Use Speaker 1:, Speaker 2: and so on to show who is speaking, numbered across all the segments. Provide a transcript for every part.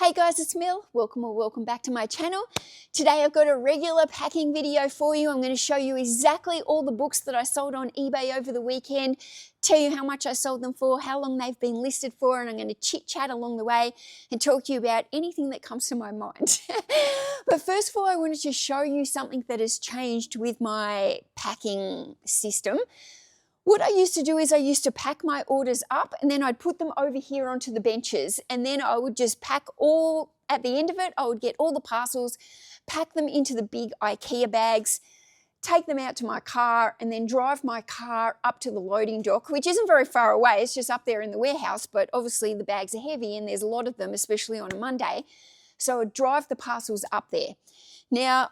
Speaker 1: Hey guys, it's Mel. Welcome back to my channel. Today I've got a regular packing video for you. I'm going to show you exactly all the books that I sold on eBay over the weekend, tell you how much I sold them for, how long they've been listed for, and I'm going to chit chat along the way and talk to you about anything that comes to my mind. But first of all, I wanted to show you something that has changed with my packing system. What I used to do is I used to pack my orders up and then I'd put them over here onto the benches, and then I would just pack all, at the end of it, I would get all the parcels, pack them into the big IKEA bags, take them out to my car, and then drive my car up to the loading dock, which isn't very far away. It's just up there in the warehouse, but obviously the bags are heavy and there's a lot of them, especially on a Monday. So I'd drive the parcels up there. Now,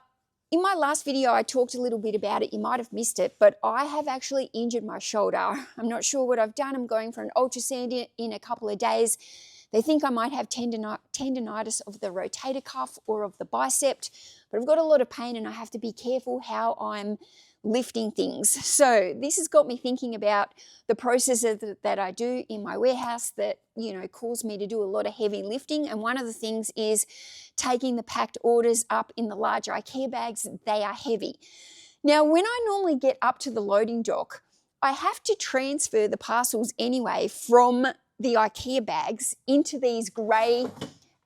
Speaker 1: in my last video, I talked a little bit about it. You might have missed it, but I have actually injured my shoulder. I'm not sure what I've done. I'm going for an ultrasound in a couple of days. They think I might have tendonitis of the rotator cuff or of the bicep, but I've got a lot of pain and I have to be careful how I'm lifting things. So this has got me thinking about the processes that I do in my warehouse that, cause me to do a lot of heavy lifting. And one of the things is taking the packed orders up in the larger IKEA bags. They are heavy. Now, when I normally get up to the loading dock, I have to transfer the parcels anyway from the IKEA bags into these grey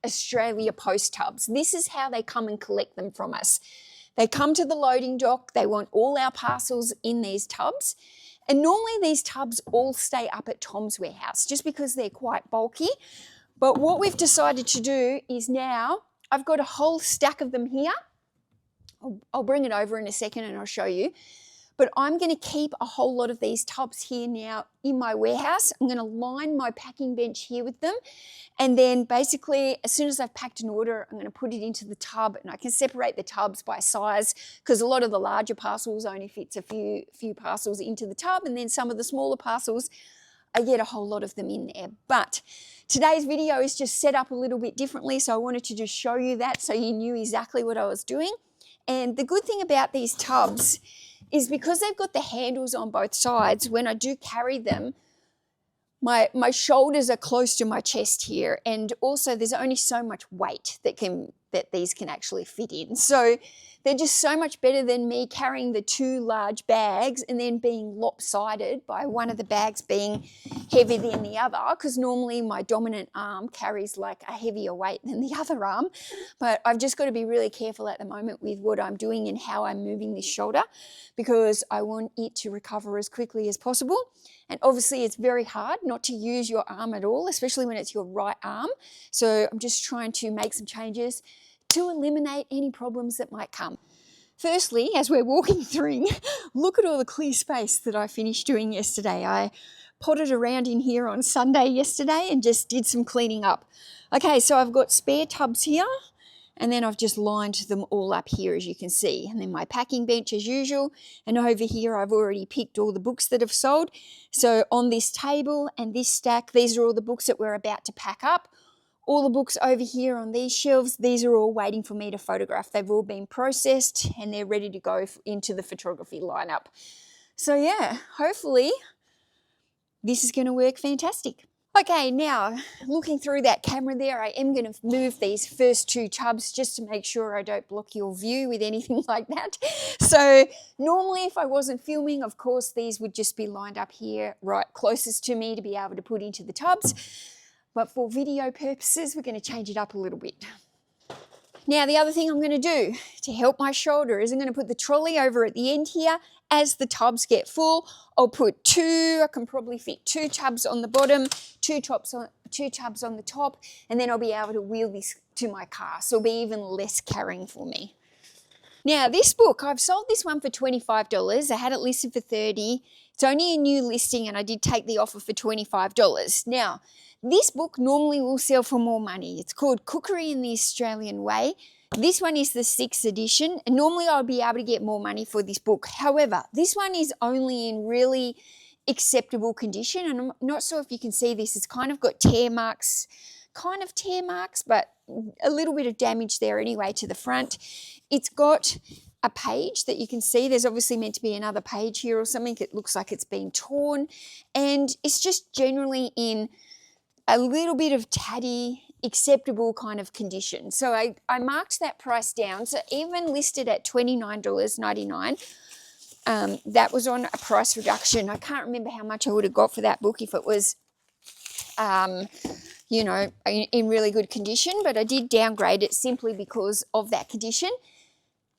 Speaker 1: Australia Post tubs. This is how they come and collect them from us. They come to the loading dock, they want all our parcels in these tubs, and normally these tubs all stay up at Tom's warehouse just because they're quite bulky. But what we've decided to do is now, I've got a whole stack of them here. I'll bring it over in a second and I'll show you. But I'm going to keep a whole lot of these tubs here now in my warehouse. I'm going to line my packing bench here with them. And then basically, as soon as I've packed an order, I'm going to put it into the tub, and I can separate the tubs by size because a lot of the larger parcels only fits a few parcels into the tub, and then some of the smaller parcels, I get a whole lot of them in there. But today's video is just set up a little bit differently, so I wanted to just show you that so you knew exactly what I was doing. And the good thing about these tubs is because they've got the handles on both sides, when I do carry them, my shoulders are close to my chest here, and also there's only so much weight that these can actually fit in. So they're just so much better than me carrying the two large bags and then being lopsided by one of the bags being heavier than the other, because normally my dominant arm carries like a heavier weight than the other arm. But I've just got to be really careful at the moment with what I'm doing and how I'm moving this shoulder, because I want it to recover as quickly as possible. And obviously it's very hard not to use your arm at all, especially when it's your right arm. So I'm just trying to make some changes to eliminate any problems that might come. Firstly, as we're walking through, look at all the clear space that I finished doing yesterday. I potted around in here on Sunday yesterday and just did some cleaning up. Okay, so I've got spare tubs here, and then I've just lined them all up here, as you can see. And then my packing bench as usual. And over here, I've already picked all the books that have sold. So on this table and this stack, these are all the books that we're about to pack up. All the books over here on these shelves, these are all waiting for me to photograph. They've all been processed and they're ready to go into the photography lineup. So yeah, hopefully this is going to work fantastic. Okay, now looking through that camera there, I am going to move these first two tubs just to make sure I don't block your view with anything like that. So normally if I wasn't filming, of course, these would just be lined up here right closest to me to be able to put into the tubs. But for video purposes, we're going to change it up a little bit. Now, the other thing I'm going to do to help my shoulder is I'm going to put the trolley over at the end here. As the tubs get full, I'll put I can probably fit two tubs on the bottom, two tubs on the top, and then I'll be able to wheel this to my car. So it'll be even less carrying for me. Now, this book, I've sold this one for $25. I had it listed for $30. It's only a new listing, and I did take the offer for $25. Now, this book normally will sell for more money. It's called Cookery in the Australian Way. This one is the 6th edition, and normally I'll be able to get more money for this book. However, this one is only in really acceptable condition, and I'm not sure if you can see this. It's kind of got tear marks, but a little bit of damage there anyway to the front. It's got a page that you can see. There's obviously meant to be another page here or something. It looks like it's been torn, and it's just generally in a little bit of tatty acceptable kind of condition. So I marked that price down. So even listed at $29.99, that was on a price reduction. I can't remember how much I would have got for that book if it was, you know, in really good condition, but I did downgrade it simply because of that condition.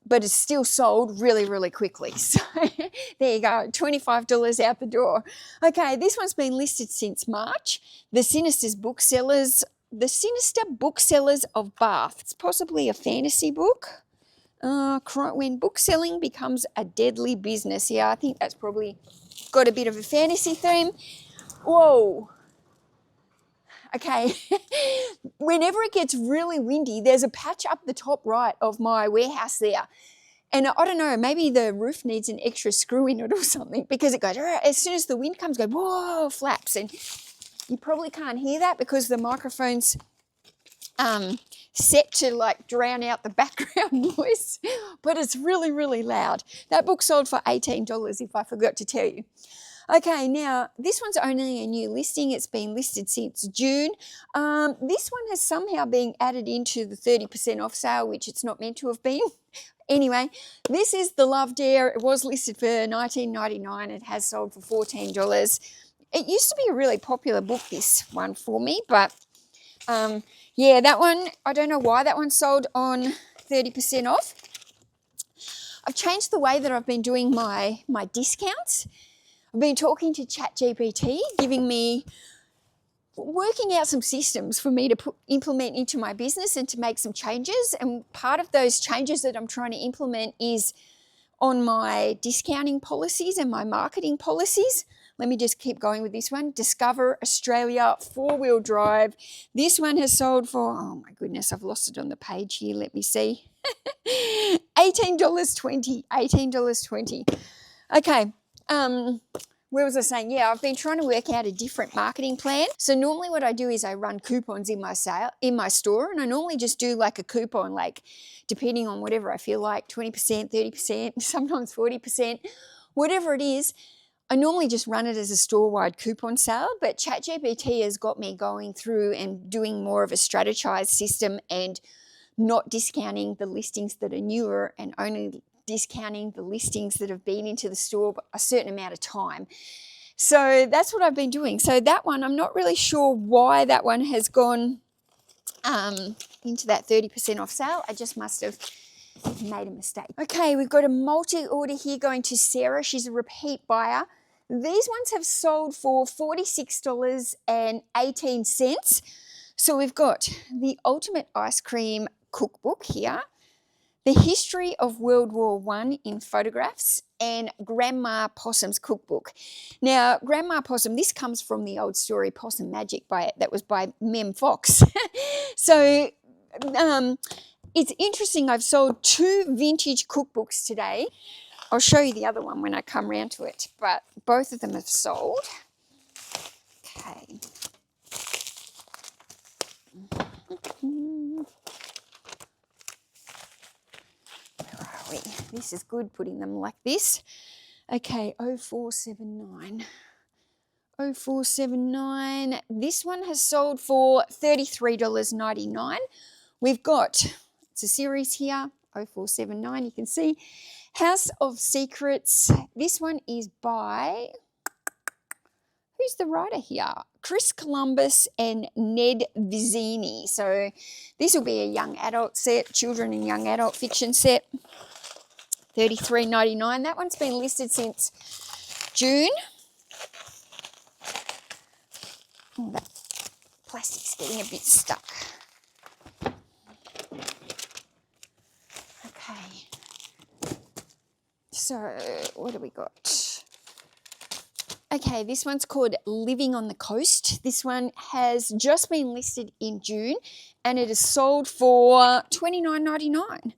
Speaker 1: But it's still sold really, really quickly. So there you go, $25 out the door. Okay, this one's been listed since March. The Sinister Booksellers of Bath. It's possibly a fantasy book. When bookselling becomes a deadly business. Yeah, I think that's probably got a bit of a fantasy theme. Whoa. Okay, whenever it gets really windy, there's a patch up the top right of my warehouse there. And I don't know, maybe the roof needs an extra screw in it or something, because it goes, as soon as the wind comes, it goes, whoa, flaps. And you probably can't hear that because the microphone's set to like drown out the background noise, but it's really, really loud. That book sold for $18 if I forgot to tell you. Okay, now this one's only a new listing. It's been listed since June. This one has somehow been added into the 30% off sale, which it's not meant to have been. Anyway, this is The Love Dare. It was listed for $19.99. It has sold for $14. It used to be a really popular book, this one for me, but yeah, that one, I don't know why that one sold on 30% off. I've changed the way that I've been doing my discounts. I've been talking to ChatGPT, working out some systems for me to implement into my business and to make some changes. And part of those changes that I'm trying to implement is on my discounting policies and my marketing policies. Let me just keep going with this one. Discover Australia 4-wheel drive. This one has sold for, oh my goodness, I've lost it on the page here. Let me see. $18.20. $18.20. Okay. Where was I saying? Yeah, I've been trying to work out a different marketing plan. So normally what I do is I run coupons in my store, and I normally just do like a coupon, like depending on whatever I feel like, 20%, 30%, sometimes 40%, whatever it is. I normally just run it as a store-wide coupon sale, but ChatGPT has got me going through and doing more of a strategized system and not discounting the listings that are newer and only discounting the listings that have been into the store a certain amount of time. So that's what I've been doing. So that one, I'm not really sure why that one has gone into that 30% off sale. I just must have made a mistake. Okay, we've got a multi-order here going to Sarah. She's a repeat buyer. These ones have sold for $46.18. So we've got the Ultimate Ice Cream Cookbook here, The History of World War I in Photographs, and Grandma Possum's Cookbook. Now, Grandma Possum, this comes from the old story Possum Magic that was by Mem Fox. So it's interesting, I've sold 2 vintage cookbooks today. I'll show you the other one when I come round to it, but both of them have sold. Okay. This is good, putting them like this. Okay, 0479. 0479. This one has sold for $33.99. We've got, it's a series here, 0479, you can see. House of Secrets. This one is by, who's the writer here? Chris Columbus and Ned Vizzini. So this will be a young adult set, children and young adult fiction set. $33.99. That one's been listed since June. Oh, that plastic's getting a bit stuck. Okay. So, what do we got? Okay, this one's called Living on the Coast. This one has just been listed in June, and it is sold for $29.99.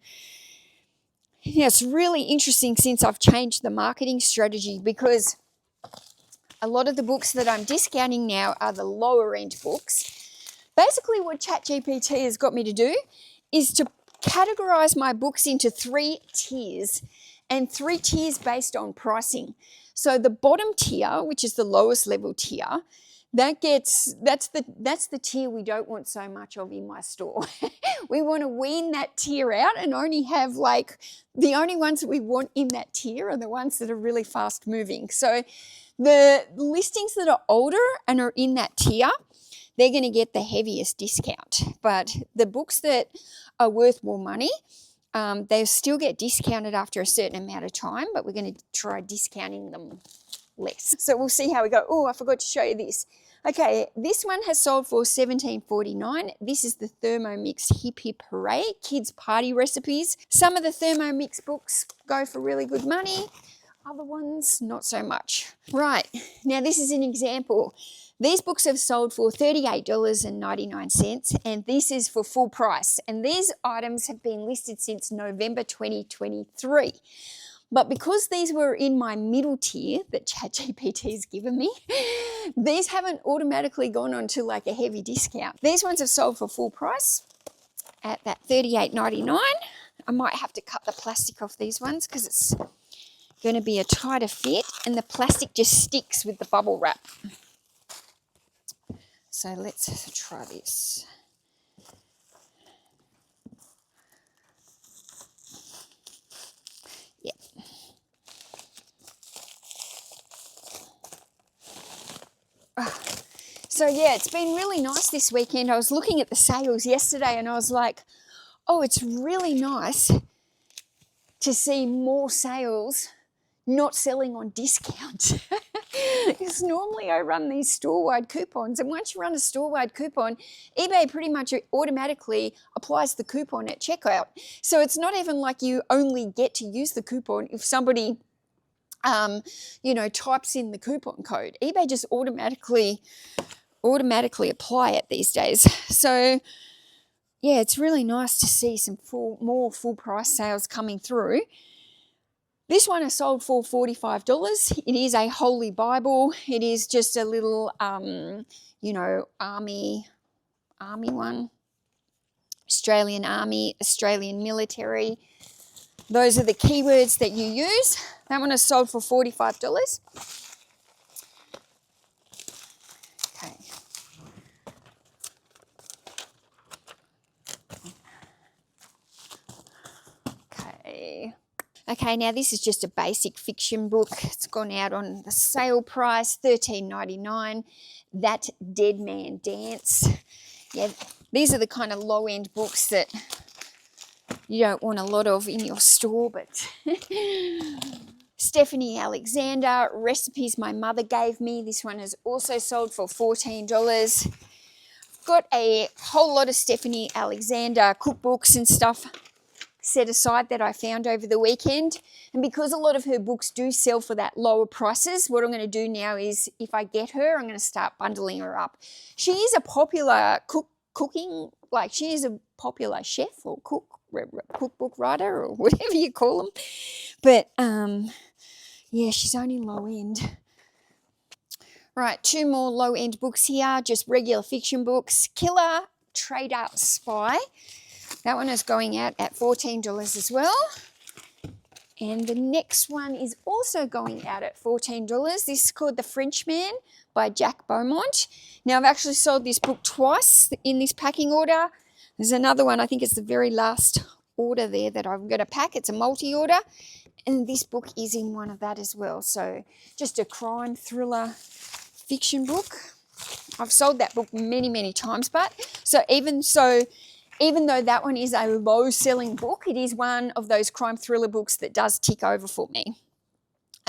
Speaker 1: Yeah, it's really interesting since I've changed the marketing strategy, because a lot of the books that I'm discounting now are the lower end books. Basically what ChatGPT has got me to do is to categorize my books into 3 tiers, and 3 tiers based on pricing. So the bottom tier, which is the lowest level tier, that's the tier we don't want so much of in my store. We want to wean that tier out and only have like the only ones that we want in that tier are the ones that are really fast moving. So the listings that are older and are in that tier, they're going to get the heaviest discount. But the books that are worth more money, they still get discounted after a certain amount of time, but we're going to try discounting them less. So we'll see how we go. Oh, I forgot to show you this. Okay, this one has sold for $17.49. This is the Thermomix Hip Hip Hooray Kids Party Recipes. Some of the Thermomix books go for really good money. Other ones, not so much. Right, now this is an example. These books have sold for $38.99, and this is for full price. And these items have been listed since November 2023. But because these were in my middle tier that ChatGPT has given me, these haven't automatically gone on to like a heavy discount. These ones have sold for full price at that $38.99. I might have to cut the plastic off these ones because it's going to be a tighter fit, and the plastic just sticks with the bubble wrap. So let's try this. Yeah. So yeah, it's been really nice this weekend. I was looking at the sales yesterday and I was like, oh, it's really nice to see more sales not selling on discount. Because normally I run these store-wide coupons, and once you run a store-wide coupon, eBay pretty much automatically applies the coupon at checkout. So it's not even like you only get to use the coupon if somebody types in the coupon code. eBay just automatically apply it these days. So yeah, it's really nice to see some more full price sales coming through. This one is sold for $45. It is a Holy Bible. It is just a little, army one. Australian Army, Australian military. Those are the keywords that you use. That one is sold for $45. Okay. Okay, now this is just a basic fiction book. It's gone out on the sale price, $13.99. That Dead Man Dance. Yeah, these are the kind of low-end books that you don't want a lot of in your store, but Stephanie Alexander, Recipes My Mother Gave Me. This one has also sold for $14. Got a whole lot of Stephanie Alexander cookbooks and stuff set aside that I found over the weekend, and because a lot of her books do sell for that lower prices, what I'm going to do now is, if I get her, I'm going to start bundling her up. She is a popular she is a popular chef or cookbook writer or whatever you call them, but yeah, she's only low end. Right, two more low end books here, just regular fiction books. Killer Trader Spy. That one is going out at $14 as well. And the next one is also going out at $14. This is called The Frenchman by Jack Beaumont. Now, I've actually sold this book twice in this packing order. There's another one, I think it's the very last order there that I'm going to pack. It's a multi-order. And this book is in one of that as well. So just a crime thriller fiction book. I've sold that book many, many times, but even though that one is a low-selling book, it is one of those crime thriller books that does tick over for me.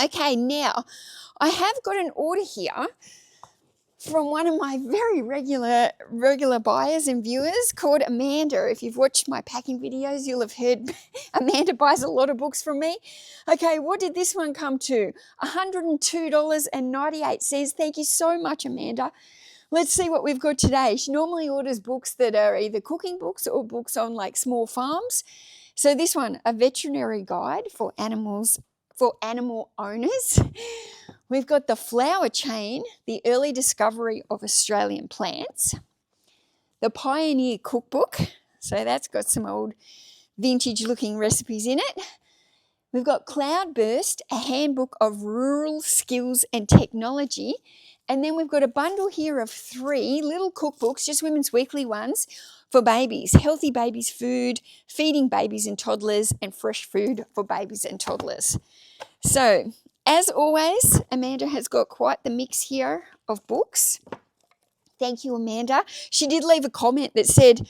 Speaker 1: Okay, now, I have got an order here from one of my very regular buyers and viewers called Amanda. If you've watched my packing videos, you'll have heard Amanda buys a lot of books from me. Okay, what did this one come to? $102.98. Thank you so much, Amanda. Let's see what we've got today. She normally orders books that are either cooking books or books on like small farms. So this one, A Veterinary Guide for Animal Owners. We've got The Flower Chain, The Early Discovery of Australian Plants. The Pioneer Cookbook. So that's got some old vintage looking recipes in it. We've got Cloudburst, A Handbook of Rural Skills and Technology. And then we've got a bundle here of 3 little cookbooks, just Women's Weekly ones, for babies. Healthy babies food, feeding babies and toddlers, and fresh food for babies and toddlers. So, as always, Amanda has got quite the mix here of books. Thank you, Amanda. She did leave a comment that said,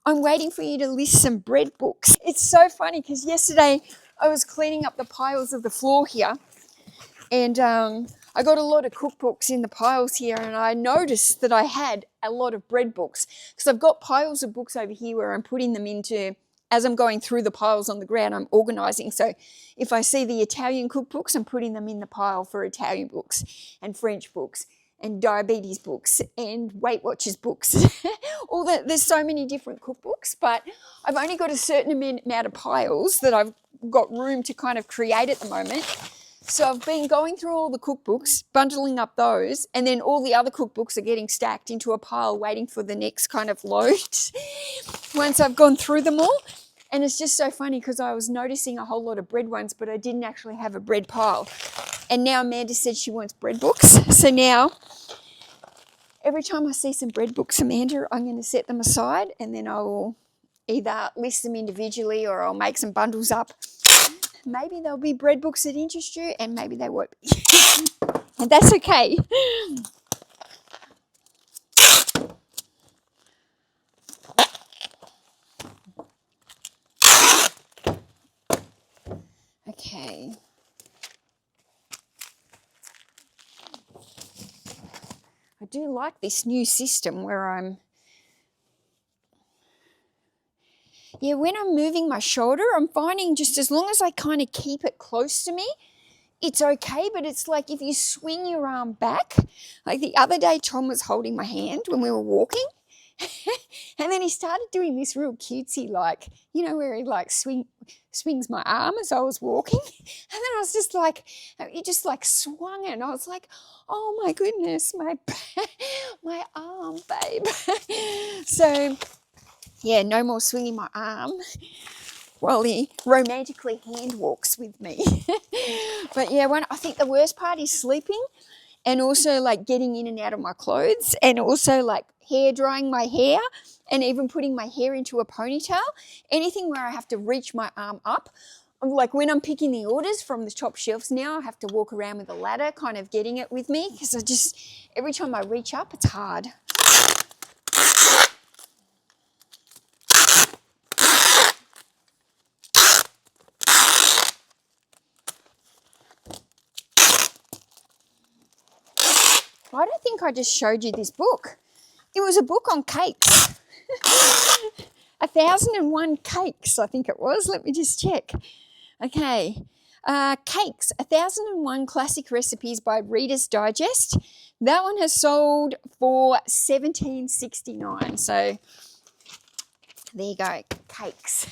Speaker 1: I'm waiting for you to list some bread books. It's so funny because yesterday I was cleaning up the piles of the floor here, and I got a lot of cookbooks in the piles here, and I noticed that I had a lot of bread books because I've got piles of books over here where I'm putting them into, as I'm going through the piles on the ground, I'm organising. So if I see the Italian cookbooks, I'm putting them in the pile for Italian books and French books and diabetes books and Weight Watchers books. There's so many different cookbooks, but I've only got a certain amount of piles that I've got room to kind of create at the moment. So I've been going through all the cookbooks, bundling up those, and then all the other cookbooks are getting stacked into a pile waiting for the next kind of load once I've gone through them all. And it's just so funny because I was noticing a whole lot of bread ones, but I didn't actually have a bread pile. And now Amanda said she wants bread books. So now every time I see some bread books, Amanda, I'm going to set them aside, and then I will either list them individually or I'll make some bundles up. Maybe there'll be bread books that interest you, and maybe they won't be. And that's okay. Okay. I do like this new system where when I'm moving my shoulder, I'm finding just as long as I kind of keep it close to me, it's okay. But it's like if you swing your arm back, like the other day Tom was holding my hand when we were walking, and then he started doing this real cutesy, like, you know, where he like swings my arm as I was walking. And then I was just like, he just like swung it, and I was like, oh my goodness, my arm, babe. So yeah, no more swinging my arm while he romantically hand walks with me. But yeah, I think the worst part is sleeping, and also like getting in and out of my clothes, and also like hair drying my hair, and even putting my hair into a ponytail. Anything where I have to reach my arm up. Like when I'm picking the orders from the top shelves now, I have to walk around with a ladder kind of getting it with me, because every time I reach up, it's hard. I don't think I just showed you this book. It was a book on cakes. 1001 cakes, I think it was. Let me just check. Okay. Cakes, 1001 classic recipes by Reader's Digest. That one has sold for $17.69. So there you go, cakes.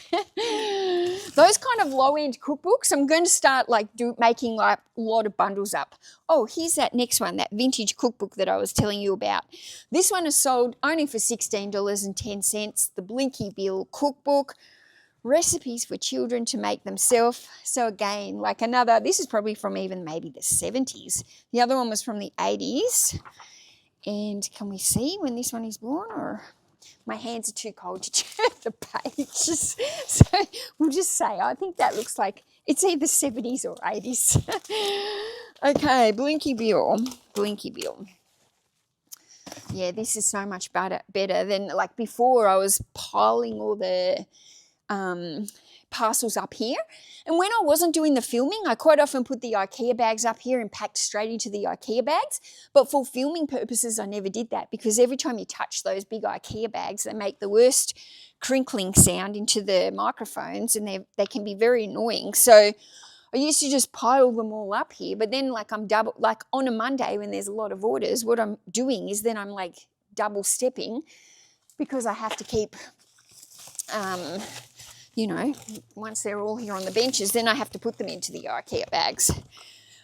Speaker 1: Those kind of low-end cookbooks, I'm going to start like making like a lot of bundles up. Oh, here's that next one, that vintage cookbook that I was telling you about. This one is sold only for $16.10. The Blinky Bill cookbook, recipes for children to make themselves. So again, like another, this is probably from even maybe the 70s. The other one was from the 80s. And can we see when this one is born, or... My hands are too cold to turn the pages. So we'll just say, I think that looks like it's either 70s or 80s. Okay, Blinky Bill. Blinky Bill. Yeah, this is so much better than like before. I was piling all the parcels up here. And when I wasn't doing the filming, I quite often put the IKEA bags up here and packed straight into the IKEA bags. But for filming purposes, I never did that, because every time you touch those big IKEA bags, they make the worst crinkling sound into the microphones, and they can be very annoying. So I used to just pile them all up here. But then like I'm like on a Monday when there's a lot of orders, what I'm doing is then I'm like double stepping, because I have to keep... you know, once they're all here on the benches, then I have to put them into the IKEA bags.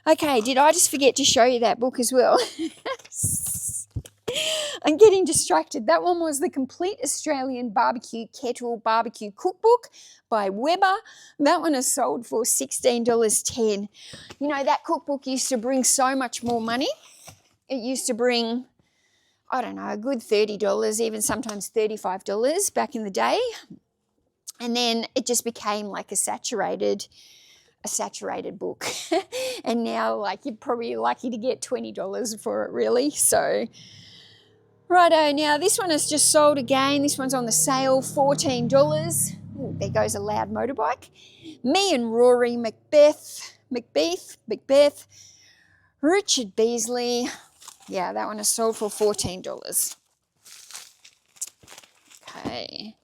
Speaker 1: Okay, did I just forget to show you that book as well? I'm getting distracted. That one was the Complete Australian Barbecue Kettle Barbecue Cookbook by Weber. That one is sold for $16.10. You know, that cookbook used to bring so much more money. it used to bring, I don't know, a good $30, even sometimes $35 back in the day. And then it just became like a saturated book. And now, like, you're probably lucky to get $20 for it, really. So, righto, now this one is just sold again. This one's on the sale, $14. Ooh, there goes a loud motorbike. Me and Rory Macbeth, Richard Beasley. Yeah, that one is sold for $14. Okay.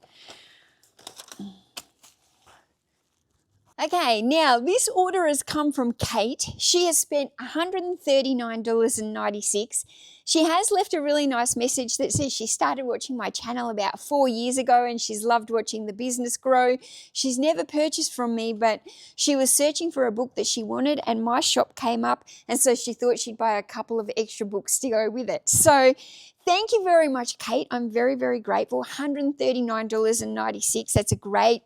Speaker 1: Okay, now this order has come from Kate. She has spent $139.96. She has left a really nice message that says she started watching my channel about 4 years ago and she's loved watching the business grow. She's never purchased from me, but she was searching for a book that she wanted and my shop came up, and so she thought she'd buy a couple of extra books to go with it. So thank you very much, Kate. I'm very, very grateful. $139.96. That's a great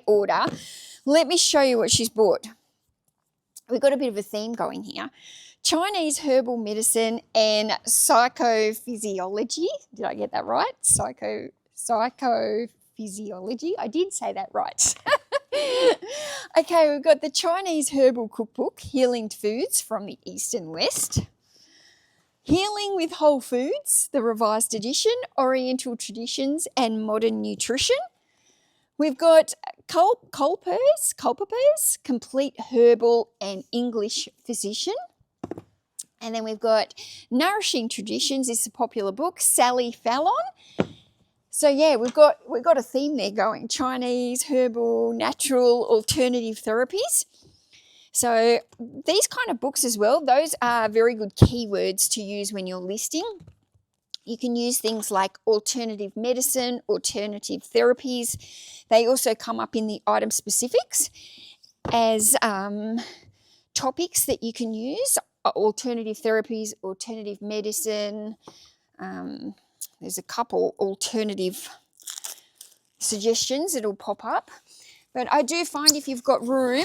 Speaker 1: order. Let me show you what she's bought. We've got a bit of a theme going here. Chinese herbal medicine and psychophysiology. Did I get that right? Psychophysiology. I did say that right. Okay, we've got the Chinese herbal cookbook, Healing Foods from the East and West. Healing with Whole Foods, the revised edition, Oriental Traditions and Modern Nutrition. We've got Culpepper's, Complete Herbal and English Physician. And then we've got Nourishing Traditions. This is a popular book, Sally Fallon. So yeah, we've got a theme there going: Chinese, herbal, natural, alternative therapies. So these kind of books as well, those are very good keywords to use when you're listing. You can use things like alternative medicine, alternative therapies. They also come up in the item specifics as topics that you can use. Alternative therapies, alternative medicine. There's a couple alternative suggestions that'll pop up. But I do find if you've got room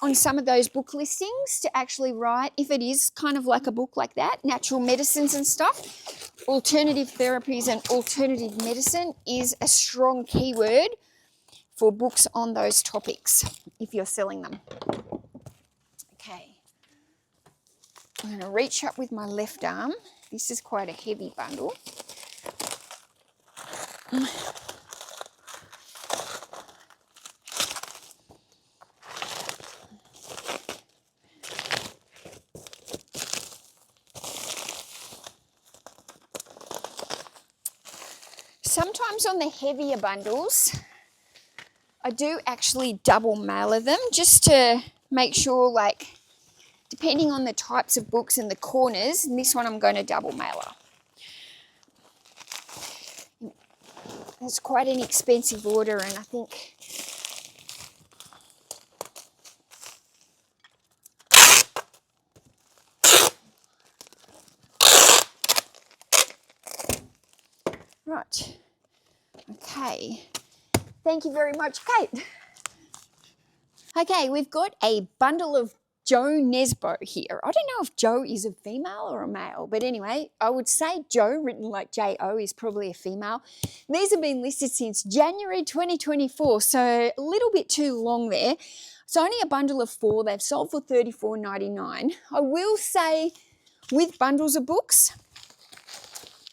Speaker 1: on some of those book listings to actually write, if it is kind of like a book like that, natural medicines and stuff, alternative therapies and alternative medicine is a strong keyword for books on those topics if you're selling them. Okay. I'm going to reach up with my left arm. This is quite a heavy bundle. Sometimes on the heavier bundles, I do actually double mailer them just to make sure, like, depending on the types of books and the corners, and this one I'm going to double mailer. It's quite an expensive order, and I think right. Okay. Thank you very much, Kate. Okay, we've got a bundle of Joe Nesbo here. I don't know if Joe is a female or a male, but anyway, I would say Joe, written like J-O, is probably a female. These have been listed since January 2024, so a little bit too long there. It's only a bundle of 4. They've sold for $34.99. I will say, with bundles of books,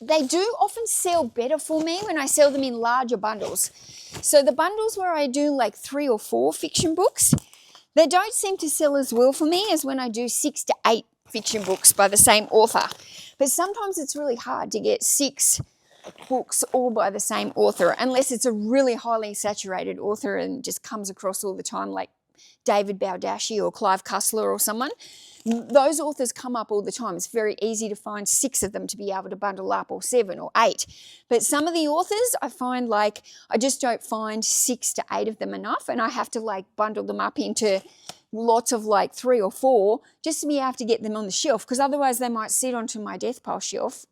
Speaker 1: they do often sell better for me when I sell them in larger bundles. So the bundles where I do like 3 or 4 fiction books, they don't seem to sell as well for me as when I do 6 to 8 fiction books by the same author. But sometimes it's really hard to get 6 books all by the same author, unless it's a really highly saturated author and just comes across all the time, like David Baldacci or Clive Cussler or someone. Those authors come up all the time. It's very easy to find 6 of them to be able to bundle up, or 7 or 8. But some of the authors, I find, like, I just don't find 6 to 8 of them enough, and I have to like bundle them up into lots of like 3 or 4 just to be able to get them on the shelf, because otherwise they might sit onto my death pile shelf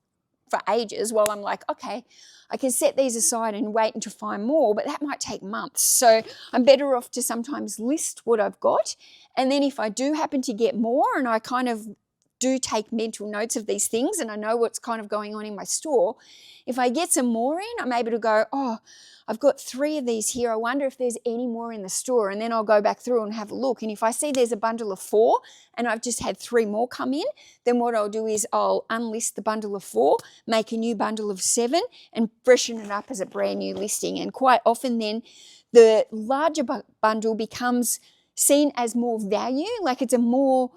Speaker 1: for ages while I'm like, okay, I can set these aside and wait to find more, but that might take months. So I'm better off to sometimes list what I've got, and then if I do happen to get more and I kind of do take mental notes of these things and I know what's kind of going on in my store, if I get some more in, I'm able to go, oh, I've got 3 of these here. I wonder if there's any more in the store. And then I'll go back through and have a look. And if I see there's a bundle of 4 and I've just had 3 more come in, then what I'll do is I'll unlist the bundle of 4, make a new bundle of 7 and freshen it up as a brand new listing. And quite often then the larger bundle becomes seen as more value, like it's more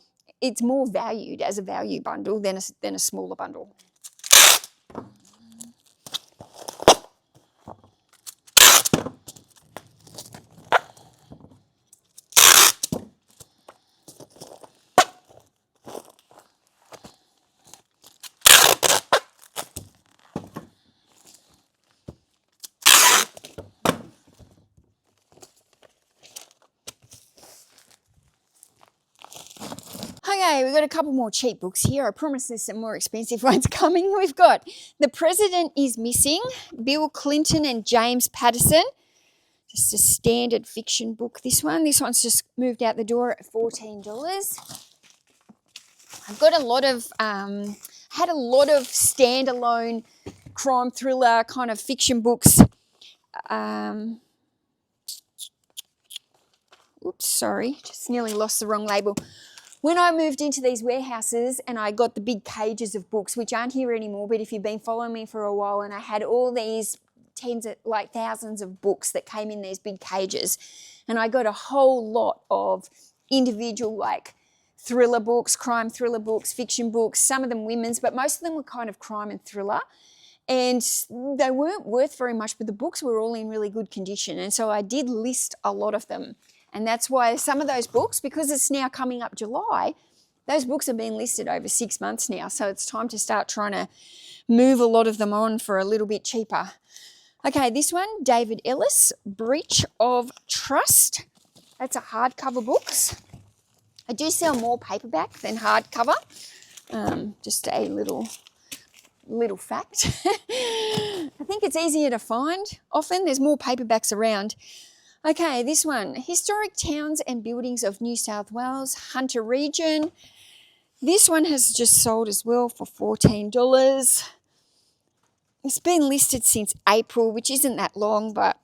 Speaker 1: valued as a value bundle than a smaller bundle. Okay, we've got a couple more cheap books here. I promise there's some more expensive ones coming. We've got The President is Missing, Bill Clinton and James Patterson. Just a standard fiction book, this one. This one's just moved out the door at $14. I've got a lot of, had a lot of standalone crime thriller kind of fiction books. Oops, sorry, just nearly lost the wrong label. When I moved into these warehouses and I got the big cages of books, which aren't here anymore, but if you've been following me for a while, and I had all these thousands of books that came in these big cages, and I got a whole lot of individual thriller books, crime thriller books, fiction books, some of them women's, but most of them were kind of crime and thriller. And they weren't worth very much, but the books were all in really good condition. And so I did list a lot of them. And that's why some of those books, because it's now coming up July, those books have been listed over 6 months now. So it's time to start trying to move a lot of them on for a little bit cheaper. Okay, this one, David Ellis, Breach of Trust. That's a hardcover books. I do sell more paperback than hardcover. Just a little fact. I think it's easier to find often. There's more paperbacks around. Okay, this one, Historic Towns and Buildings of New South Wales, Hunter Region. This one has just sold as well for $14. It's been listed since April, which isn't that long, but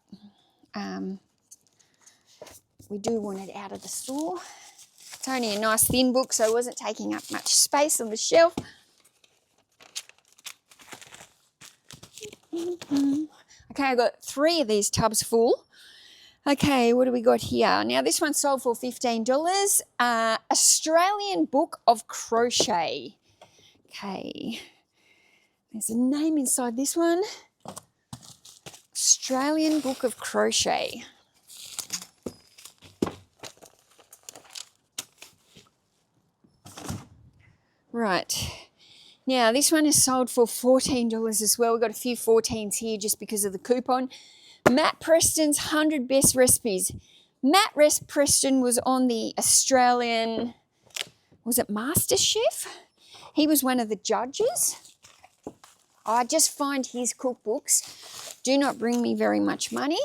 Speaker 1: we do want it out of the store. It's only a nice thin book, so it wasn't taking up much space on the shelf. Okay, I got 3 of these tubs full. Okay, what do we got here? Now, this one sold for $15. Australian Book of Crochet. Okay, there's a name inside this one. Australian Book of Crochet. Right. Now, this one is sold for $14 as well. We've got a few 14s here just because of the coupon. Matt Preston's 100 Best Recipes. Matt Preston was on the Australian, was it MasterChef? He was one of the judges. I just find his cookbooks do not bring me very much money.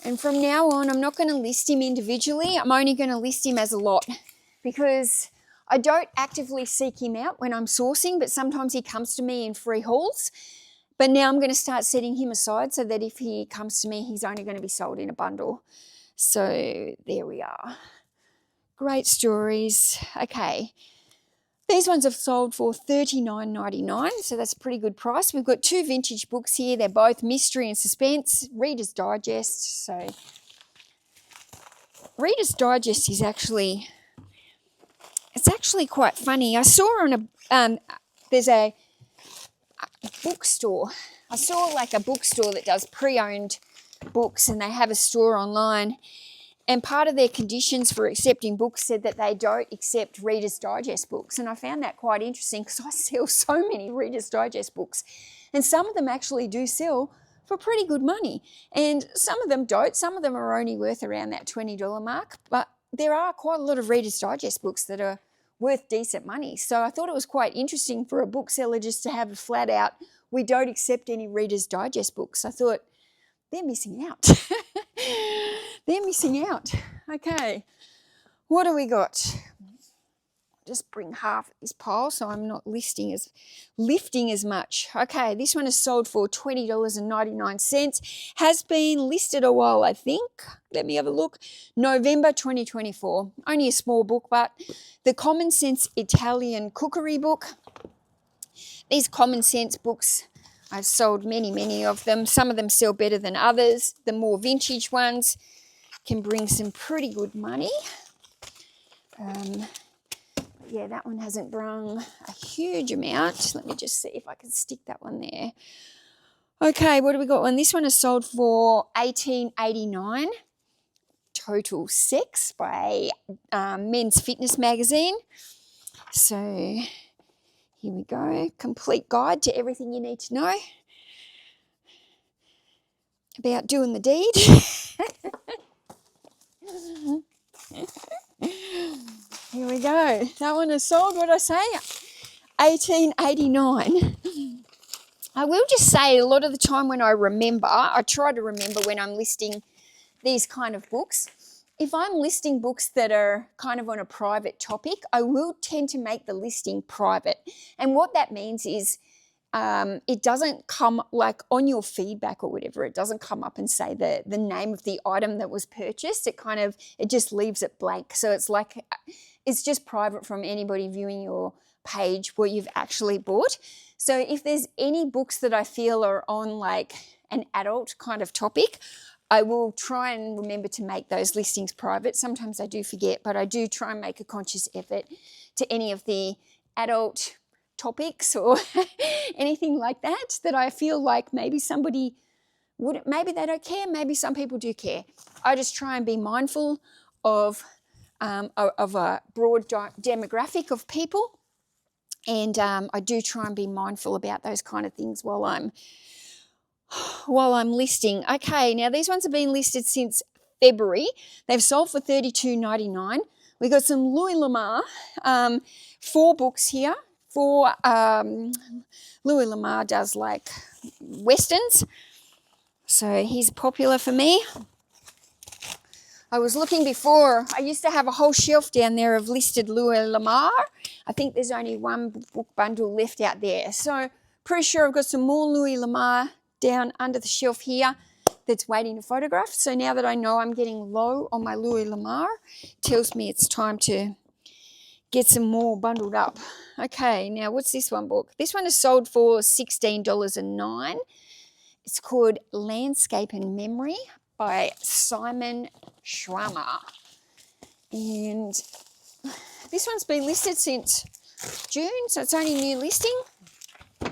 Speaker 1: And from now on, I'm not going to list him individually. I'm only going to list him as a lot because I don't actively seek him out when I'm sourcing, but sometimes he comes to me in free hauls. But now I'm going to start setting him aside so that if he comes to me, he's only going to be sold in a bundle. So there we are. Great stories. Okay. These ones have sold for $39.99, so that's a pretty good price. We've got 2 vintage books here. They're both mystery and suspense, Reader's Digest. So Reader's Digest is actually, it's actually quite funny. I saw on there's a bookstore. I saw like a bookstore that does pre-owned books and they have a store online, and part of their conditions for accepting books said that they don't accept Reader's Digest books, and I found that quite interesting because I sell so many Reader's Digest books and some of them actually do sell for pretty good money and some of them don't. Some of them are only worth around that $20 mark, but there are quite a lot of Reader's Digest books that are worth decent money. So I thought it was quite interesting for a bookseller just to have a flat out, we don't accept any Reader's Digest books. I thought, they're missing out. They're missing out. Okay, what do we got? just bring half of this pile so I'm not lifting as much. Okay, this one is sold for $20.99. Has been listed a while, I think. Let me have a look. November 2024. Only a small book, but the Common Sense Italian Cookery book. These Common Sense books, I've sold many of them. Some of them sell better than others. The more vintage ones can bring some pretty good money. Yeah, that one hasn't brung a huge amount. Let me just see if I can stick that one there. Okay, what do we got? One. This one is sold for $18.89. Total Sex by Men's Fitness Magazine. So here we go. Complete guide to everything you need to know about doing the deed. Here we go. That one is sold, what did I say? $18.89. I will just say a lot of the time when I try to remember when I'm listing these kind of books. If I'm listing books that are kind of on a private topic, I will tend to make the listing private. And what that means is it doesn't come like on your feedback or whatever. It doesn't come up and say the name of the item that was purchased. It just leaves it blank. So it's just private from anybody viewing your page what you've actually bought. So if there's any books that I feel are on like an adult kind of topic, I will try and remember to make those listings private. Sometimes I do forget, but I do try and make a conscious effort to any of the adult topics or anything like that I feel like maybe somebody maybe they don't care, maybe some people do care. I just try and be mindful of a broad demographic of people, and I do try and be mindful about those kind of things while I'm listing. Okay, now these ones have been listed since February. They've sold for $32.99. We got some Louis Lamar, 4 books here. Louis Lamar does like westerns, so he's popular for me. I was looking before, I used to have a whole shelf down there of listed Louis Lamar. I think there's only one book bundle left out there, so pretty sure I've got some more Louis Lamar down under the shelf here that's waiting to photograph. So now that I know I'm getting low on my Louis Lamar, it tells me it's time to get some more bundled up. Okay, now what's this one book? This one is sold for $16.09. It's called Landscape and Memory by Simon Schwammer. And this one's been listed since June, so it's only a new listing. Okay.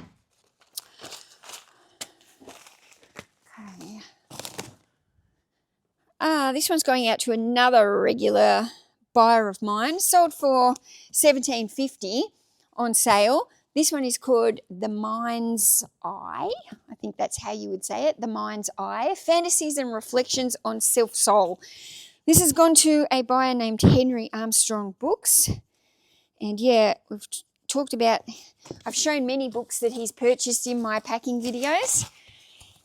Speaker 1: This one's going out to another regular buyer of mine. Sold for $17.50 on sale. This one is called The Mind's Eye. I think that's how you would say it. The Mind's Eye. Fantasies and Reflections on Self-Soul. This has gone to a buyer named Henry Armstrong Books. And yeah, we've talked about, I've shown many books that he's purchased in my packing videos.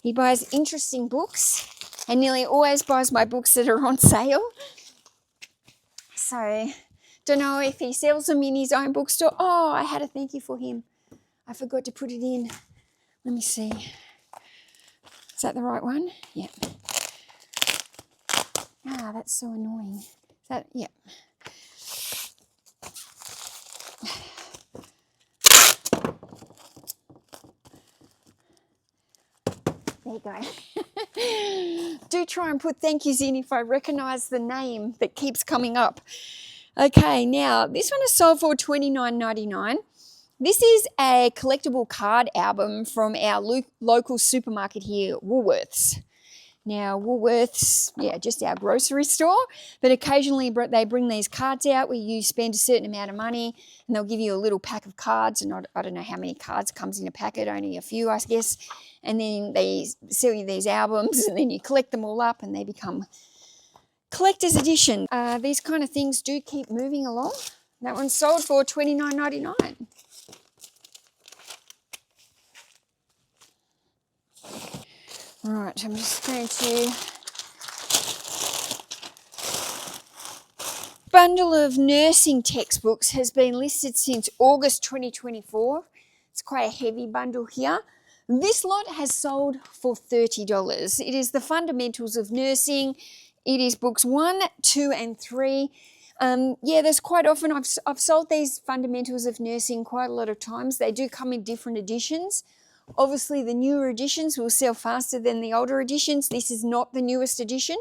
Speaker 1: He buys interesting books and nearly always buys my books that are on sale. So, don't know if he sells them in his own bookstore. Oh, I had a thank you for him. I forgot to put it in. Let me see. Is that the right one? Yeah. That's so annoying. Is that, yeah. There you go. Do try and put thank yous in if I recognise the name that keeps coming up. Okay, now this one is sold for $29.99. This is a collectible card album from our local supermarket here, Woolworths. Now, Woolworths, yeah, just our grocery store, but occasionally they bring these cards out where you spend a certain amount of money and they'll give you a little pack of cards, and I don't know how many cards comes in a packet, only a few, I guess, and then they sell you these albums and then you collect them all up and they become collector's edition. These kind of things do keep moving along. That one's sold for $29.99. Right, I'm just going to bundle of nursing textbooks has been listed since August 2024. It's quite a heavy bundle here. This lot has sold for $30. It is the Fundamentals of Nursing. It is books 1, 2, and 3. Yeah, there's quite often, I've sold these Fundamentals of Nursing quite a lot of times. They do come in different editions. Obviously, the newer editions will sell faster than the older editions. This is not the newest edition.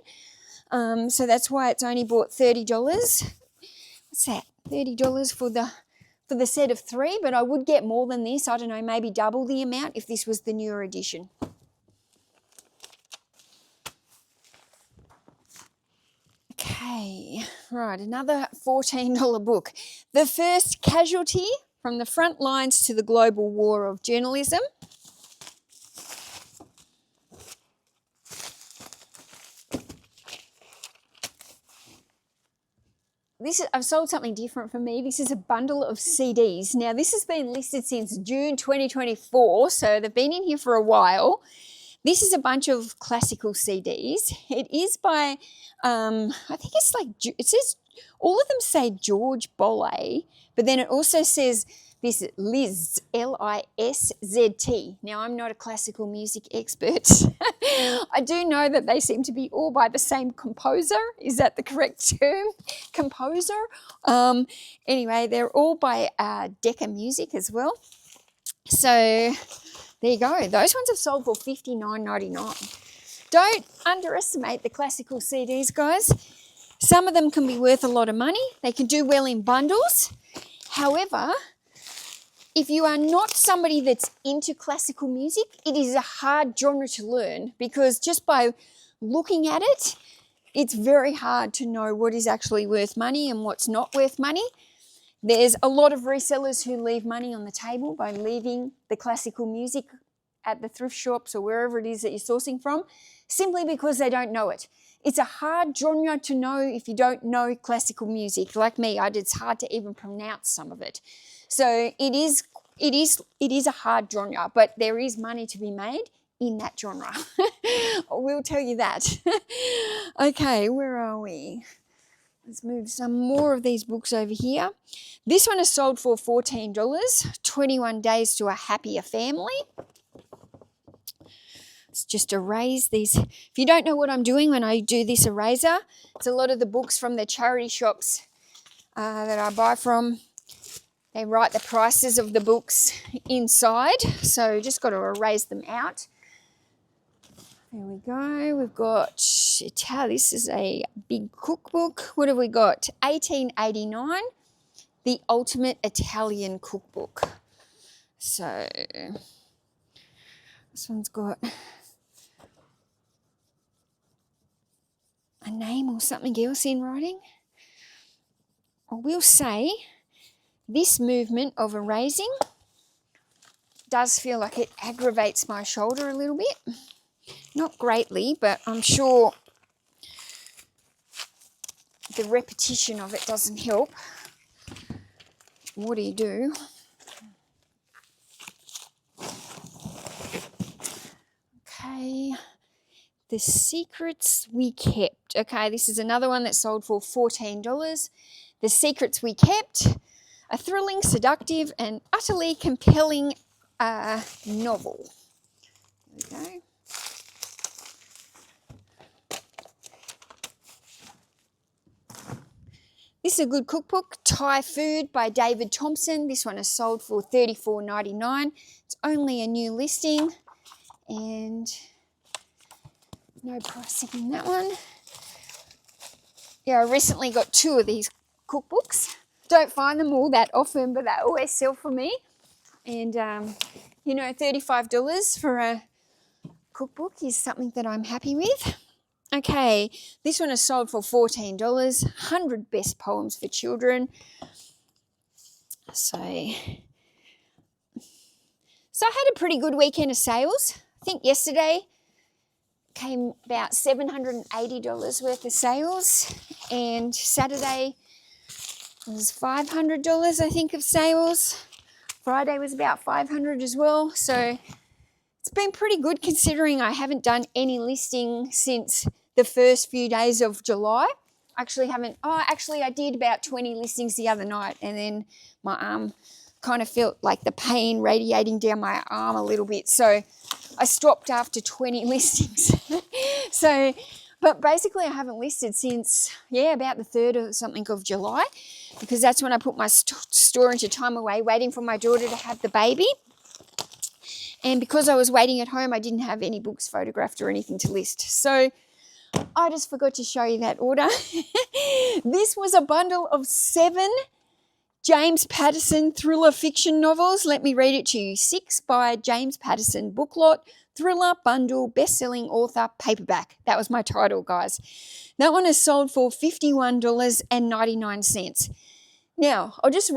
Speaker 1: So that's why it's only bought $30. What's that? $30 for the set of 3, but I would get more than this. I don't know, maybe double the amount if this was the newer edition. Okay, right, another $14 book. The First Casualty, From the Front Lines to the Global War of Journalism. I've sold something different for me. This is a bundle of CDs. Now, this has been listed since June 2024, so they've been in here for a while. This is a bunch of classical CDs. It is by, I think it's like, it says, all of them say George Bolle, but then it also says this Liszt, L-I-S-Z-T. Now, I'm not a classical music expert. I do know that they seem to be all by the same composer. Is that the correct term? Composer? Anyway, they're all by Decca Music as well. So there you go. Those ones have sold for $59.99. Don't underestimate the classical CDs, guys. Some of them can be worth a lot of money. They can do well in bundles. However, if you are not somebody that's into classical music, it is a hard genre to learn because just by looking at it, it's very hard to know what is actually worth money and what's not worth money. There's a lot of resellers who leave money on the table by leaving the classical music at the thrift shops or wherever it is that you're sourcing from, simply because they don't know it. It's a hard genre to know if you don't know classical music. Like me, it's hard to even pronounce some of it. So it is a hard genre, but there is money to be made in that genre. I will tell you that. Okay, where are we? Let's move some more of these books over here. This one is sold for $14, 21 Days to a Happier Family. Let's just erase these. If you don't know what I'm doing when I do this eraser, it's a lot of the books from the charity shops that I buy from. They write the prices of the books inside, so just got to erase them out. There we go. We've got, this is a big cookbook. What have we got? 1889, The Ultimate Italian Cookbook. So this one's got a name or something else in writing. I will say this movement of erasing does feel like it aggravates my shoulder a little bit. Not greatly, but I'm sure the repetition of it doesn't help. What do you do? Okay. The Secrets We Kept. Okay, this is another one that sold for $14. The Secrets We Kept. A thrilling, seductive, and utterly compelling novel. There we go. This is a good cookbook, Thai Food by David Thompson. This one is sold for $34.99. It's only a new listing and no pricing in that one. Yeah, I recently got 2 of these cookbooks. Don't find them all that often, but they always sell for me. And, you know, $35 for a cookbook is something that I'm happy with. Okay, this one is sold for $14. 100 Best Poems for Children. So I had a pretty good weekend of sales. I think yesterday came about $780 worth of sales, and Saturday was $500, I think, of sales. Friday was about $500 as well. So it's been pretty good considering I haven't done any listing since the first few days of July. actually haven't. Oh, actually, I did about 20 listings the other night, and then my arm kind of felt like the pain radiating down my arm a little bit. So I stopped after 20 listings. So, but basically I haven't listed since, about the 3rd or something of July, because that's when I put my store into time away, waiting for my daughter to have the baby. And because I was waiting at home, I didn't have any books photographed or anything to list. So I just forgot to show you that order. This was a bundle of 7 James Patterson thriller fiction novels. Let me read it to you. 6 by James Patterson, book lot, thriller, bundle, best-selling author, paperback. That was my title, guys. That one is sold for $51.99. Now, I'll just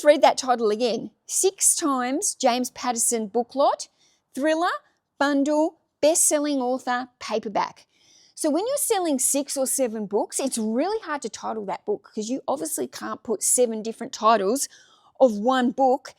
Speaker 1: read that title again. 6 times James Patterson book lot, thriller, bundle, best-selling author, paperback. So when you're selling 6 or 7 books, it's really hard to title that book because you obviously can't put 7 different titles of one book,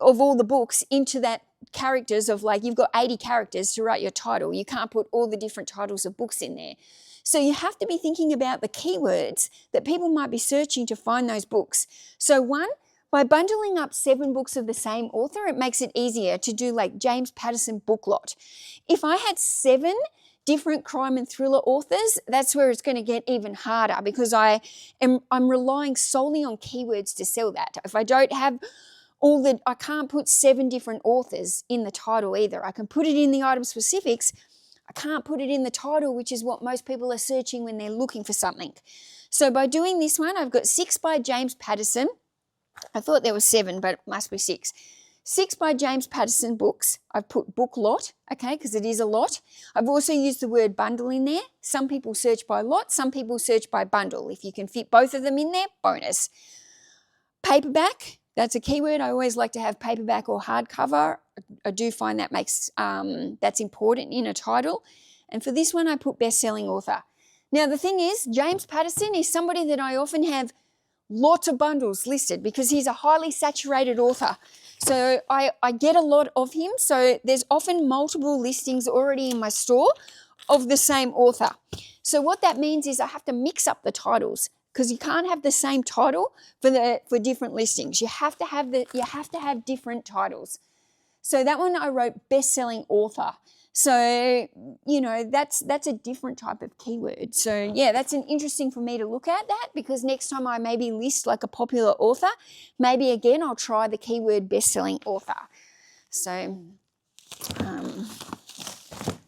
Speaker 1: of all the books, into that characters of, like, you've got 80 characters to write your title. You can't put all the different titles of books in there. So you have to be thinking about the keywords that people might be searching to find those books. So one, by bundling up 7 books of the same author, it makes it easier to do like James Patterson book lot. If I had 7 different crime and thriller authors, that's where it's going to get even harder, because I'm relying solely on keywords to sell that. If I don't have I can't put 7 different authors in the title either. I can put it in the item specifics. I can't put it in the title, which is what most people are searching when they're looking for something. So by doing this one, I've got 6 by James Patterson. I thought there was 7, but it must be 6. 6 by James Patterson books. I've put book lot, okay, because it is a lot. I've also used the word bundle in there. Some people search by lot, some people search by bundle. If you can fit both of them in there, bonus. Paperback, that's a keyword. I always like to have paperback or hardcover. I do find that makes that's important in a title. And for this one, I put best-selling author. Now, the thing is, James Patterson is somebody that I often have lots of bundles listed because he's a highly saturated author. So I get a lot of him. So there's often multiple listings already in my store of the same author. So what that means is I have to mix up the titles, because you can't have the same title for different listings. You have to have different titles. So that one I wrote best-selling author. So, you know, that's a different type of keyword. So, yeah, that's an interesting for me to look at that, because next time I maybe list like a popular author, maybe again I'll try the keyword best-selling author. So,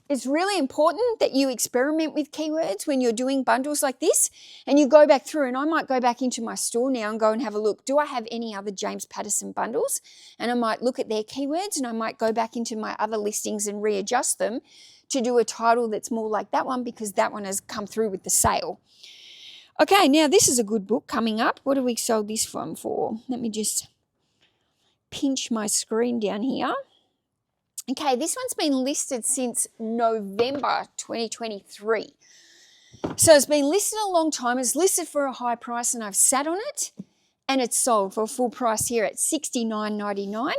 Speaker 1: it's really important that you experiment with keywords when you're doing bundles like this, and you go back through, and I might go back into my store now and go and have a look. Do I have any other James Patterson bundles? And I might look at their keywords, and I might go back into my other listings and readjust them to do a title that's more like that one, because that one has come through with the sale. Okay, now this is a good book coming up. What have we sold this one for? Let me just pinch my screen down here. Okay, this one's been listed since November 2023. So it's been listed a long time. It's listed for a high price, and I've sat on it, and it's sold for a full price here at $69.99.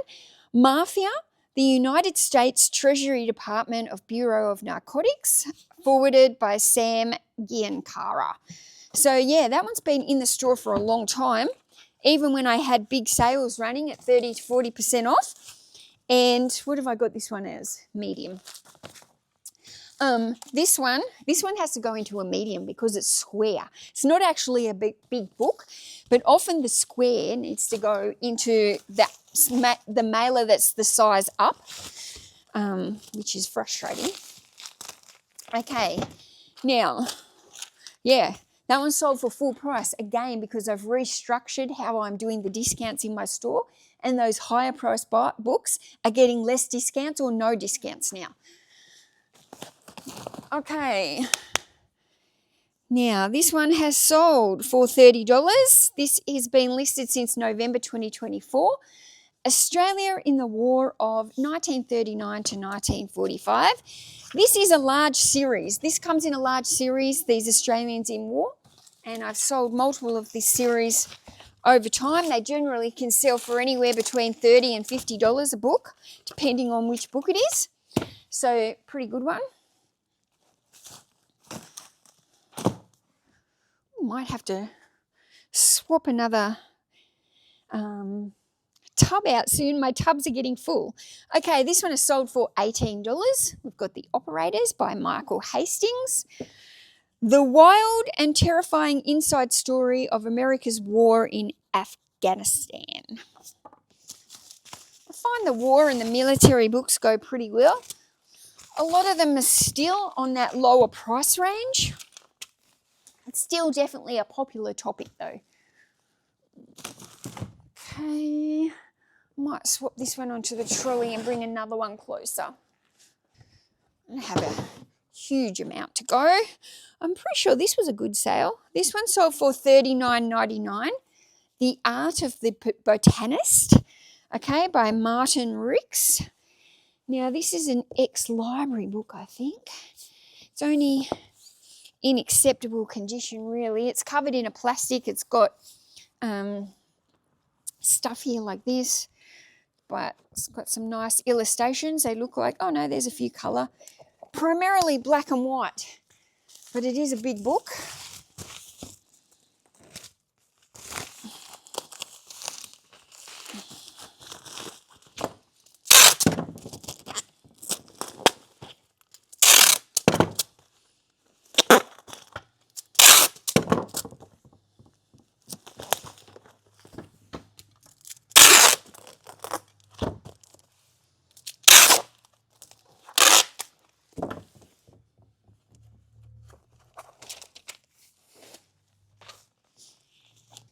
Speaker 1: Mafia, the United States Treasury Department of Bureau of Narcotics, forwarded by Sam Giancana. So, yeah, that one's been in the store for a long time, even when I had big sales running at 30 to 40% off. And what have I got this one as? Medium. This one has to go into a medium because it's square. It's not actually a big book, but often the square needs to go into the mailer that's the size up, which is frustrating. Okay, now, yeah, that one sold for full price, again, because I've restructured how I'm doing the discounts in my store, and those higher price books are getting less discounts or no discounts now. Okay, now this one has sold for $30. This has been listed since November 2024. Australia in the War of 1939 to 1945. This is a large series. This comes in a large series, These Australians in War, and I've sold multiple of this series over time. They generally can sell for anywhere between $30 and $50 a book, depending on which book it is. So, pretty good one. might have to swap another tub out soon. My tubs are getting full. Okay, this one is sold for $18. We've got The Operators by Michael Hastings. The wild and terrifying inside story of America's war in Afghanistan. I find the war and the military books go pretty well. A lot of them are still on that lower price range. It's still definitely a popular topic though. Okay, might swap this one onto the trolley and bring another one closer. I have a huge amount to go. I'm pretty sure this was a good sale. This one sold for $39.99. The Art of the Botanist, okay, by Martin Ricks. Now, this is an ex-library book, I think. It's only in acceptable condition, really. It's covered in a plastic. It's got stuff here like this, but it's got some nice illustrations. They look like, oh no, there's a few colour. Primarily black and white, but it is a big book.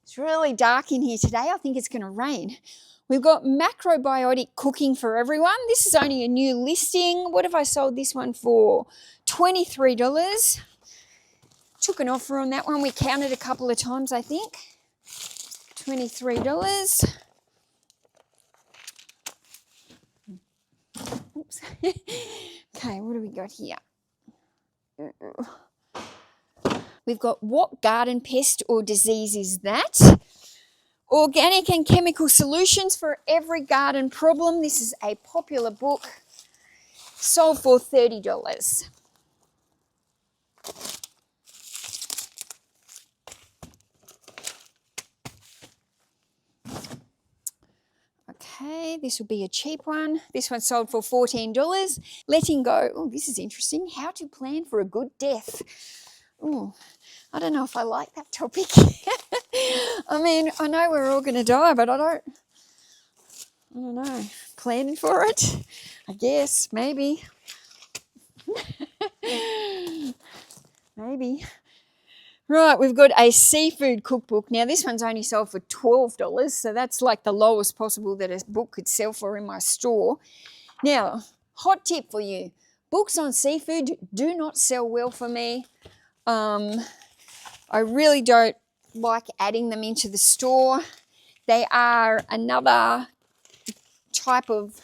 Speaker 1: It's really dark in here today. I think it's going to rain. We've got Macrobiotic Cooking for Everyone. This is only a new listing. What have I sold this one for? $23. Took an offer on that one. We counted a couple of times, I think. $23. Oops. Okay, what do we got here? We've got What Garden Pest or Disease Is That? Organic and Chemical Solutions for Every Garden Problem. This is a popular book. Sold for $30. Okay, this will be a cheap one. This one sold for $14. Letting Go. Oh, this is interesting. How to Plan for a Good Death. Oh, I don't know if I like that topic. I mean, I know we're all going to die, but I don't know. Planning for it? I guess, maybe. Maybe. Right, we've got a seafood cookbook. Now, this one's only sold for $12, so that's like the lowest possible that a book could sell for in my store. Now, hot tip for you. Books on seafood do not sell well for me. I really don't like adding them into the store. They are another type of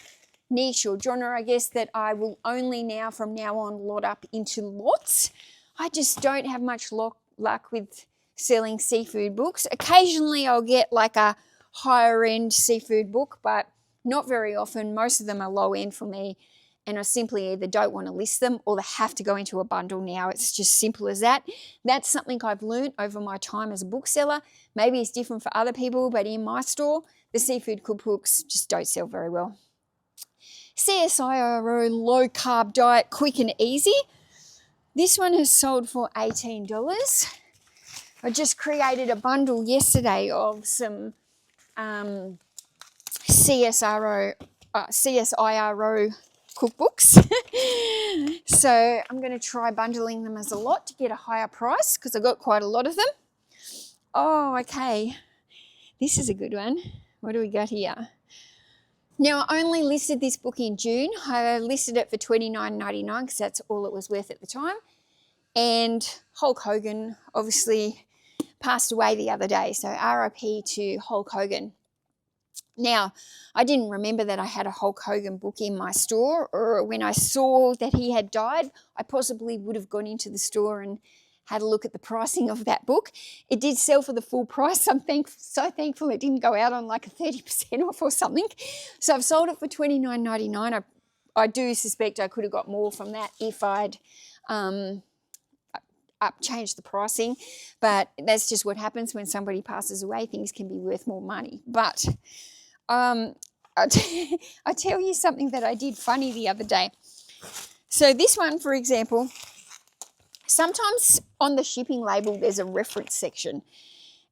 Speaker 1: niche or genre, I guess, that I will only now from now on lot up into lots. I just don't have much luck with selling seafood books. Occasionally I'll get like a higher end seafood book, but not very often. Most of them are low end for me, and I simply either don't want to list them or they have to go into a bundle now. It's just simple as that. That's something I've learned over my time as a bookseller. Maybe it's different for other people, but in my store, the seafood cookbooks just don't sell very well. CSIRO Low Carb Diet Quick and Easy. This one has sold for $18. I just created a bundle yesterday of some CSIRO cookbooks. So I'm going to try bundling them as a lot to get a higher price because I've got quite a lot of them. Oh, okay. This is a good one. What do we got here? Now, I only listed this book in June. I listed it for $29.99 because that's all it was worth at the time. And Hulk Hogan obviously passed away the other day, so RIP to Hulk Hogan. Now, I didn't remember that I had a Hulk Hogan book in my store, or when I saw that he had died, I possibly would have gone into the store and had a look at the pricing of that book. It did sell for the full price. I'm so thankful it didn't go out on like a 30% off or something. So I've sold it for $29.99. I do suspect I could have got more from that if I'd change the pricing, but that's just what happens when somebody passes away. Things can be worth more money. But I tell you something that I did funny the other day. So this one, for example, sometimes on the shipping label there's a reference section,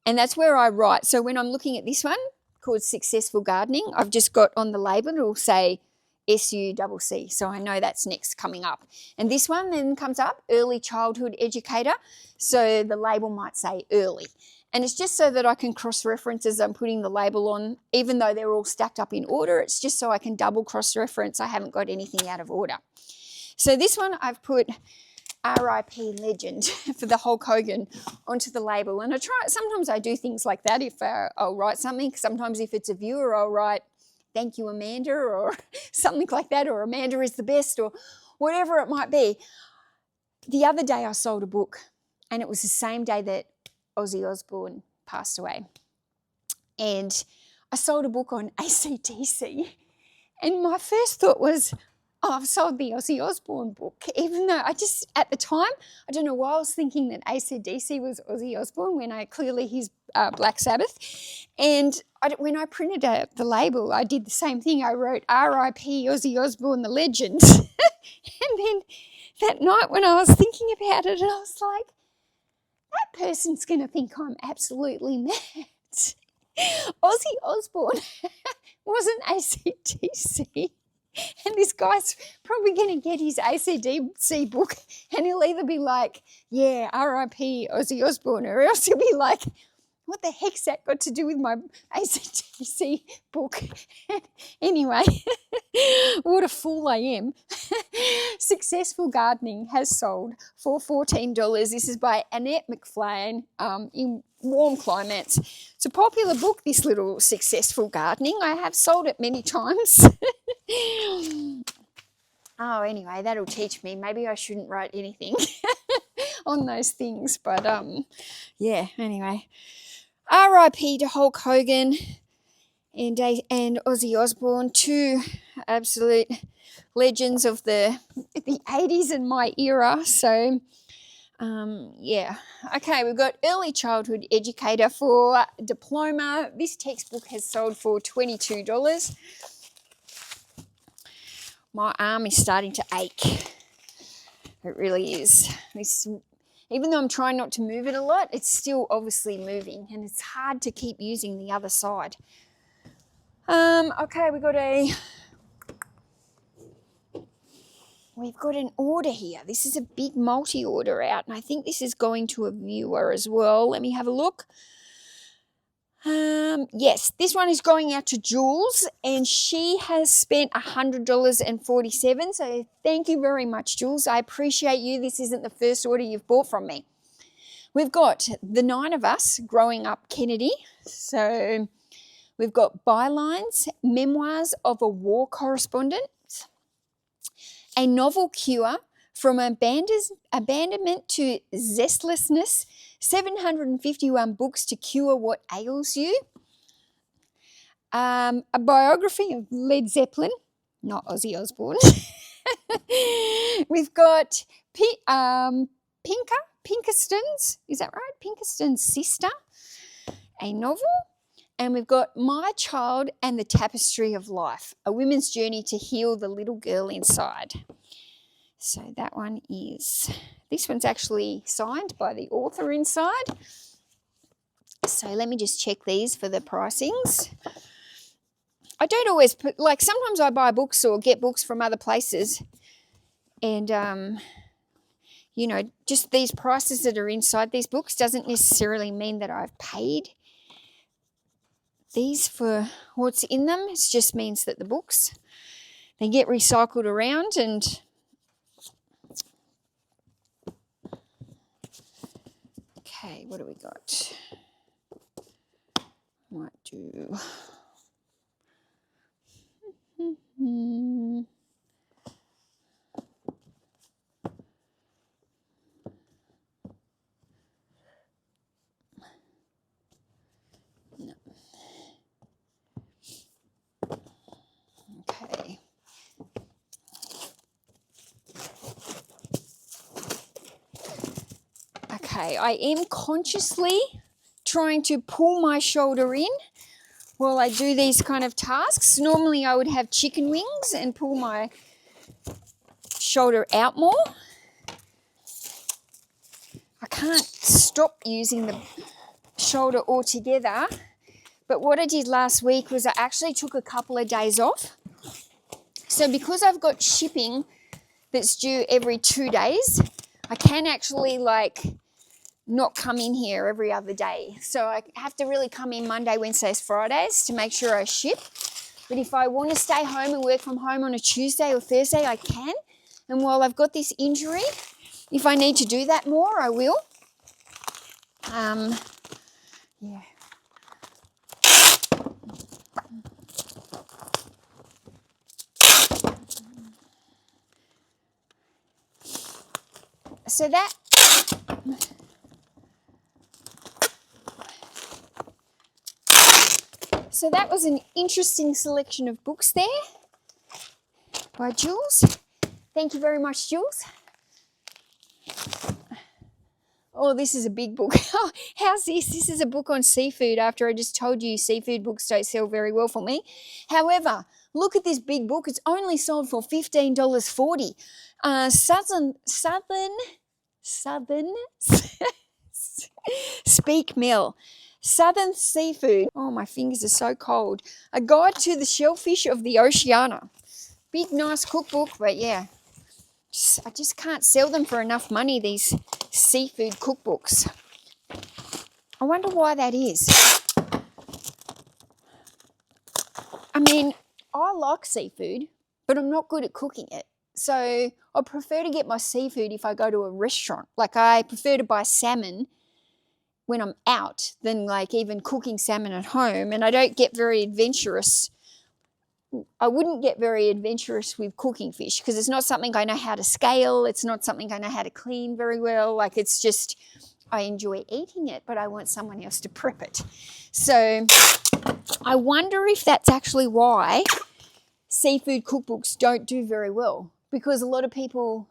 Speaker 1: and that's where I write. So when I'm looking at this one called Successful Gardening, I've just got on the label, it'll say SUCC, so I know that's next coming up. And this one then comes up, Early Childhood Educator, so the label might say early. And it's just so that I can cross-reference as I'm putting the label on, even though they're all stacked up in order. It's just so I can double cross-reference. I haven't got anything out of order. So this one I've put R.I.P. Legend for the Hulk Hogan onto the label. And sometimes I do things like that if I'll write something. Sometimes if it's a viewer, I'll write, thank you, Amanda, or something like that, or Amanda is the best, or whatever it might be. The other day I sold a book, and it was the same day that Ozzy Osbourne passed away. And I sold a book on AC/DC, and my first thought was, oh, I've sold the Ozzy Osbourne book, even though at the time, I don't know why I was thinking that AC/DC was Ozzy Osbourne when clearly he's Black Sabbath. And when I printed the label, I did the same thing. I wrote R.I.P. Ozzy Osbourne, the legend. And then that night when I was thinking about it, I was like, that person's going to think I'm absolutely mad. Ozzy Osbourne wasn't AC/DC. And this guy's probably going to get his AC/DC book, and he'll either be like, yeah, R.I.P. Ozzy Osbourne, or else he'll be like, what the heck's that got to do with my AC/DC book? Anyway, what a fool I am. Successful Gardening has sold for $14. This is by Annette McFlane in warm climates. It's a popular book, this little Successful Gardening. I have sold it many times. Oh, anyway, that'll teach me. Maybe I shouldn't write anything on those things. But, yeah, anyway. R.I.P. to Hulk Hogan and Ozzy Osbourne, two absolute legends of the 80s and my era. So, yeah. Okay, we've got Early Childhood Educator for Diploma. This textbook has sold for $22. My arm is starting to ache. It really is. Even though I'm trying not to move it a lot, it's still obviously moving, and it's hard to keep using the other side. Okay, we've got an order here. This is a big multi-order out, and I think this is going to a viewer as well. Let me have a look. Yes, this one is going out to Jules, and she has spent $100.47. So thank you very much, Jules. I appreciate you. This isn't the first order you've bought from me. We've got The 9 of Us, Growing Up Kennedy. So we've got Bylines, Memoirs of a War Correspondent, A Novel Cure, From Abandonment to Zestlessness, 751 Books to Cure What Ails You, a biography of Led Zeppelin, not Ozzy Osbourne. We've got Pinkerston's, is that right? Pinkerston's Sister, a novel. And we've got My Child and the Tapestry of Life, a women's journey to heal the little girl inside. So that one is, this one's actually signed by the author inside. So let me just check these for the pricings. I don't always put, like sometimes I buy books or get books from other places, and you know, just these prices that are inside these books doesn't necessarily mean that I've paid these for what's in them. It just means that the books, they get recycled around. And okay, what do we got? Might do no. Okay. Okay, I am consciously trying to pull my shoulder in while I do these kind of tasks. Normally I would have chicken wings and pull my shoulder out more. I can't stop using the shoulder altogether, but what I did last week was I actually took a couple of days off. So because I've got shipping that's due every 2 days, I can actually like not come in here every other day. So I have to really come in Monday, Wednesdays, Fridays to make sure I ship. But if I want to stay home and work from home on a Tuesday or Thursday, I can. And while I've got this injury, if I need to do that more, I will. Yeah. So that was an interesting selection of books there by Jules. Thank you very much, Jules. Oh, this is a big book. Oh, how's this? This is a book on seafood after I just told you seafood books don't sell very well for me. However, look at this big book. It's only sold for $15.40. Southern Speak Mel. Southern Seafood. Oh, my fingers are so cold. A Guide to the Shellfish of the Oceania. Big, nice cookbook, but yeah. I just can't sell them for enough money, these seafood cookbooks. I wonder why that is. I mean, I like seafood, but I'm not good at cooking it. So I prefer to get my seafood if I go to a restaurant. Like I prefer to buy salmon when I'm out than like even cooking salmon at home. And I don't get very adventurous. I wouldn't get very adventurous with cooking fish because it's not something I know how to scale. It's not something I know how to clean very well. Like it's just, I enjoy eating it, but I want someone else to prep it. So I wonder if that's actually why seafood cookbooks don't do very well, because a lot of people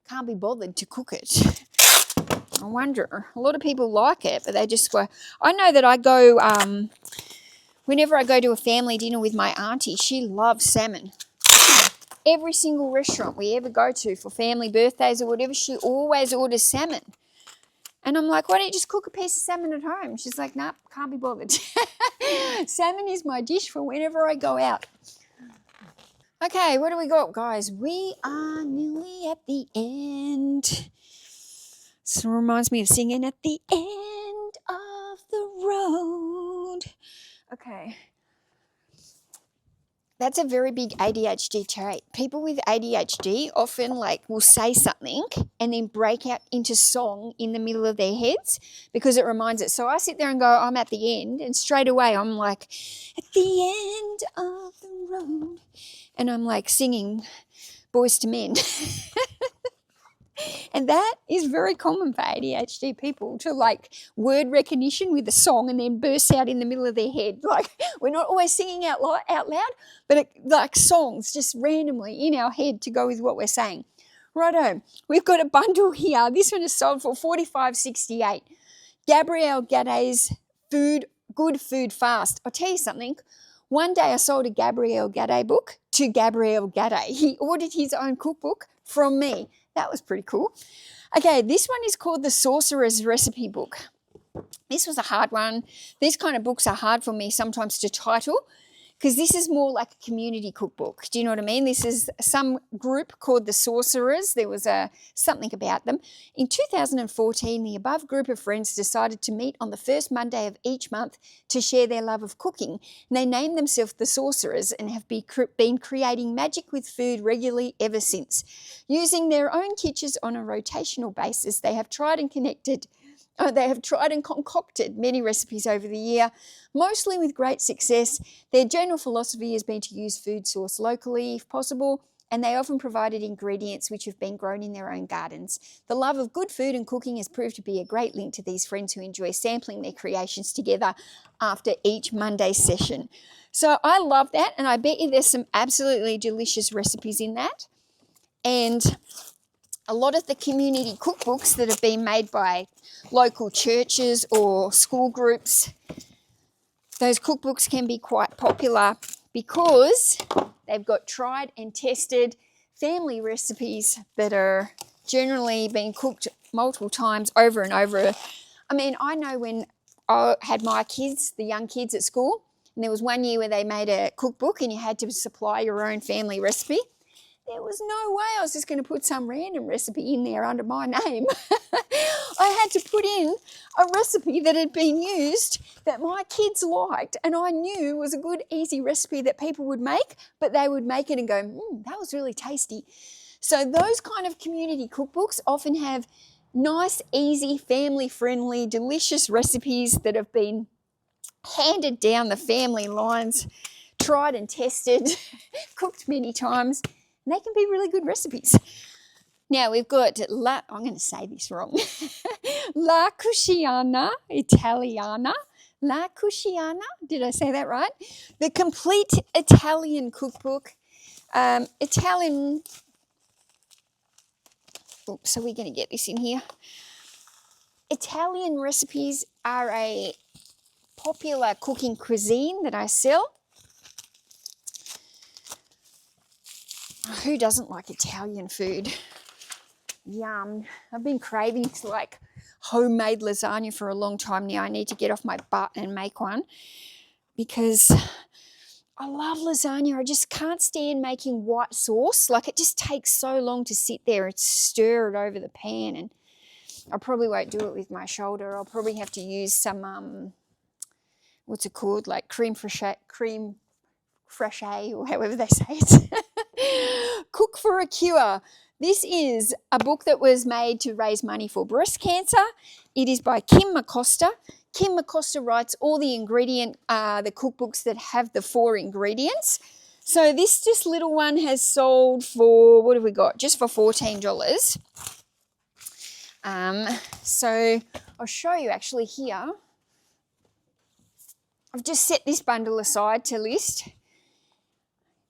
Speaker 1: can't be bothered to cook it. I wonder. A lot of people like it, but they just go. I know that I go, whenever I go to a family dinner with my auntie, she loves salmon. Every single restaurant we ever go to for family birthdays or whatever, she always orders salmon. And I'm like, why don't you just cook a piece of salmon at home? She's like, nah, can't be bothered. Salmon is my dish for whenever I go out. Okay, what do we got, guys? We are nearly at the end. This reminds me of singing at the end of the road. Okay. That's a very big ADHD trait. People with ADHD often will say something and then break out into song in the middle of their heads because it reminds it. So I sit there and go, I'm at the end, and straight away I'm like, at the end of the road. And I'm like singing Boys to Men. And that is very common for ADHD people to word recognition with a song and then burst out in the middle of their head. We're not always singing out loud, but songs just randomly in our head to go with what we're saying. Righto, we've got a bundle here. This one is sold for $45.68. Gabrielle Gadday's Good Food Fast. I'll tell you something. One day I sold a Gabrielle Gadday book to Gabrielle Gadday. He ordered his own cookbook from me. That was pretty cool. Okay, this one is called The Sorcerer's Recipe Book. This was a hard one. These kind of books are hard for me sometimes to title because this is more like a community cookbook. Do you know what I mean? This is some group called The Sorcerers. There was something about them. In 2014, the above group of friends decided to meet on the first Monday of each month to share their love of cooking. And they named themselves The Sorcerers and have been creating magic with food regularly ever since. Using their own kitchens on a rotational basis, they have tried and concocted many recipes over the year, mostly with great success. Their general philosophy has been to use food sourced locally if possible, and they often provided ingredients which have been grown in their own gardens. The love of good food and cooking has proved to be a great link to these friends who enjoy sampling their creations together after each Monday session. So I love that, and I bet you there's some absolutely delicious recipes in that. And a lot of the community cookbooks that have been made by local churches or school groups, those cookbooks can be quite popular because they've got tried and tested family recipes that are generally being cooked multiple times over and over. I mean, I know when I had my kids, the young kids at school, and there was one year where they made a cookbook and you had to supply your own family recipe. There was no way I was just going to put some random recipe in there under my name. I had to put in a recipe that had been used that my kids liked and I knew was a good, easy recipe that people would make, but they would make it and go, that was really tasty. So those kind of community cookbooks often have nice, easy, family-friendly, delicious recipes that have been handed down the family lines, tried and tested, cooked many times. And they can be really good recipes. Now we've got I'm going to say this wrong. La Cucina Italiana. La Cucina, did I say that right? The Complete Italian Cookbook. Italian, so we're going to get this in here. Italian recipes are a popular cooking cuisine that I sell. Who doesn't like Italian food? Yum. I've been craving like homemade lasagna for a long time now. I need to get off my butt and make one because I love lasagna. I just can't stand making white sauce. Like it just takes so long to sit there and stir it over the pan, and I probably won't do it with my shoulder. I'll probably have to use some, what's it called? Like creme fraiche or however they say it. Cook for a Cure. This is a book that was made to raise money for breast cancer. It is by Kim McCoster. Kim McCoster writes all the the cookbooks that have the 4 ingredients. So this just little one has sold for, what have we got? Just for $14. So I'll show you actually here. I've just set this bundle aside to list.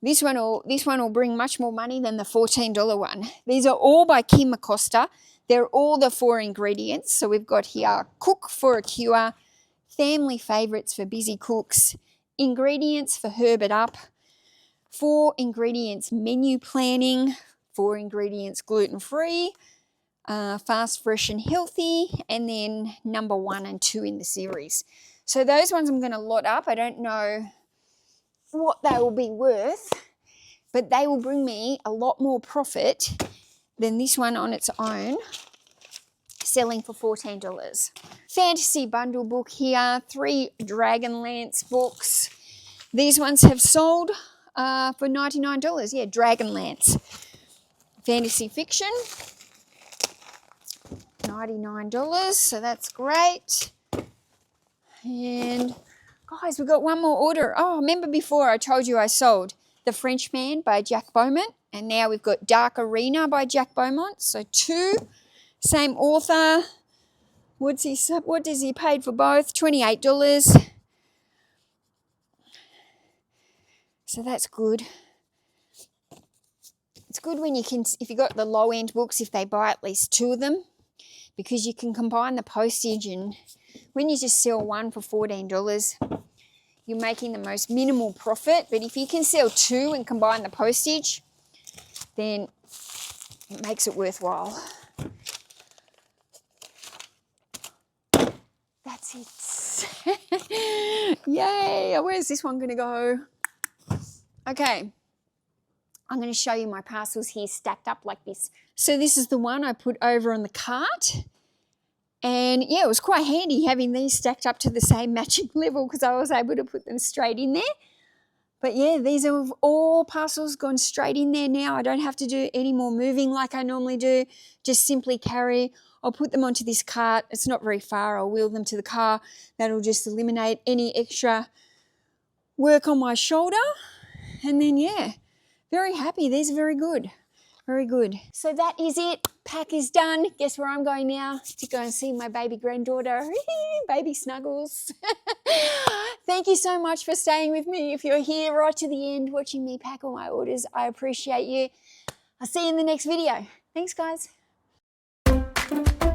Speaker 1: This one will bring much more money than the $14 one. These are all by Kim McCoster. They're all the 4 ingredients. So we've got here Cook for a Cure, Family Favourites for Busy Cooks, Ingredients for Herb It Up, 4 ingredients menu planning, 4 ingredients gluten-free, fast, fresh and healthy, and then number 1 and 2 in the series. So those ones I'm going to lot up. I don't know what they will be worth, but they will bring me a lot more profit than this one on its own, selling for $14. Fantasy bundle book here, 3 Dragonlance books. These ones have sold for $99. Yeah, Dragonlance. Fantasy fiction, $99, so that's great. And guys, we've got one more order. Oh, remember before I told you I sold The Frenchman by Jack Beaumont, and now we've got Dark Arena by Jack Beaumont. So 2, same author. What does he paid for both? $28. So that's good. It's good when you can, if you got the low end books, if they buy at least 2 of them, because you can combine the postage, and when you just sell one for $14, you're making the most minimal profit. But if you can sell 2 and combine the postage, then it makes it worthwhile. That's it. Yay! Where's this one going to go? Okay. I'm going to show you my parcels here stacked up like this. So this is the one I put over on the cart. And yeah, it was quite handy having these stacked up to the same matching level because I was able to put them straight in there. But yeah, these are all parcels gone straight in there now. I don't have to do any more moving like I normally do. Just simply carry. I'll put them onto this cart. It's not very far. I'll wheel them to the car. That'll just eliminate any extra work on my shoulder. And then yeah, very happy. These are very good. Very good. So that is it. Pack is done. Guess where I'm going now? To go and see my baby granddaughter. Baby Snuggles. Thank you so much for staying with me. If you're here right to the end watching me pack all my orders, I appreciate you. I'll see you in the next video. Thanks, guys. you.